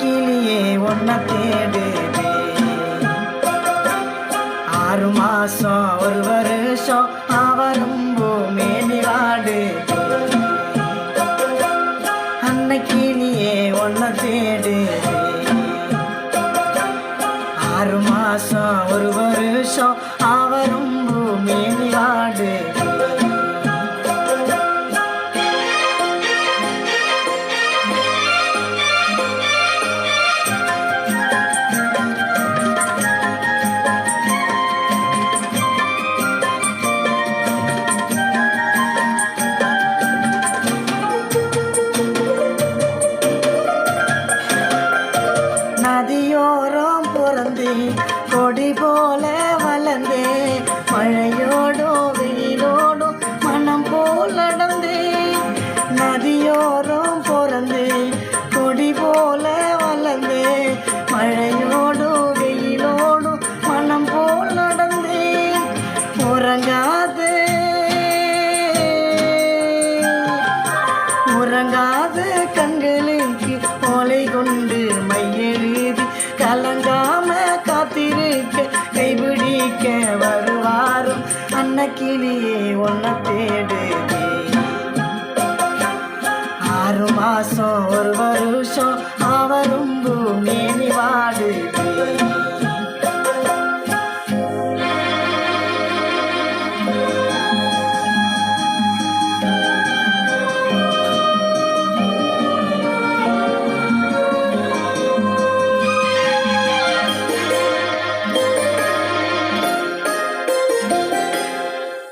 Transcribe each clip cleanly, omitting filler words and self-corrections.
அன்னைக்கிளியே ஒன்ன தேடுதே 6 மாசம் 1 வருஷம் அவரும் பூமேனி வாடுதே அன்னைக்கிளியே ஒன்ன தேடுதே 6 மாசம் 1 வருஷம் அவரும் பூமேனி வாடுதே நதியோரம் பிறந்தே கொடி போல வளர்ந்தே மழையோடும் வெயிலோடும் மனம் போல் நடந்தே நதியோரம் பிறந்தே கொடி போல வளர்ந்தே மழையோடும் வெயிலோடும் மனம் போல் நடந்தே உறங்காத கண்களுக்கு ஓலை கொண்டு மையெழுதி கலங்காம காத்திருக்க கைபிடிக்க வருவாரும் அன்னைக்கிளியே ஒன்ன தேடுதே 6 மாசம் 1 வருஷம் அவரும் பூமேனி வாடுதே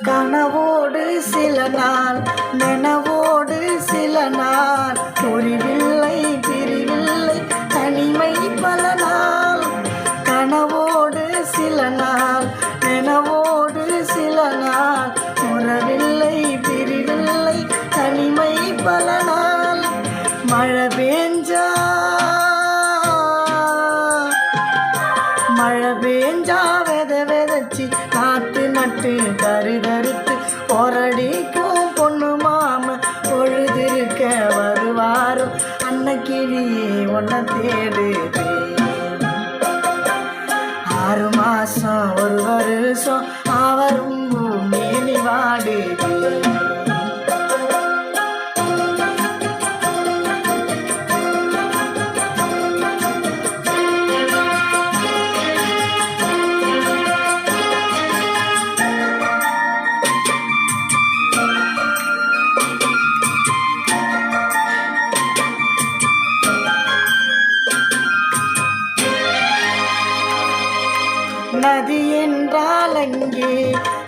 கனவோடு சில நாள் நினைவோடு சில நாள் புரிவில்லை பிரிவில்லை தனிமை பல நாள் கனவோடு சில நாள் நினைவோடு சில நாள் உறவில்லை பிரிவில்லை தனிமை பல நாள் மழை பெஞ்சா விதைச்சி காத்து நட்டு கருதறுத்து போரடிக்கும் பொண்ணு மாம பொழுதிருக்க வருவாரும் அன்னைக்கிளியே ஒன்ன தேடுதே 6 மாசம் 1 வருஷம் அவரும் பூமேனி வாடுதே நதி என்றால் அங்கே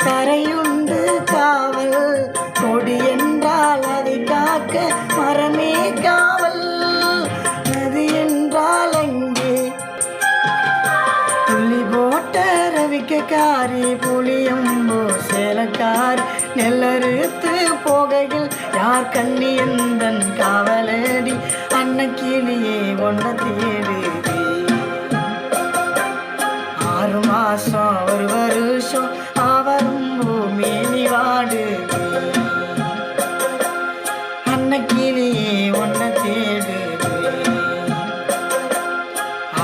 கரையுண்டு காவல் கொடி என்றால் அதை காக்க மரமே காவல் நதி என்றால் அங்கே புள்ளி போட்ட ரவிக்காரி புளியம்போ சேலக்காரி நெல்லறுத்து போகையில் யார் கண்ணி எந்தன் காவலடி அன்னைக்கிளியே ஒன்ன தேடுதே 6 மாசம் 1 வருஷம் அவரும் பூமேனி வாடுதே அன்னைக்கிளியே ஒன்ன தேடுதே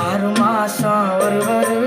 6 மாசம் 1 வருஷம்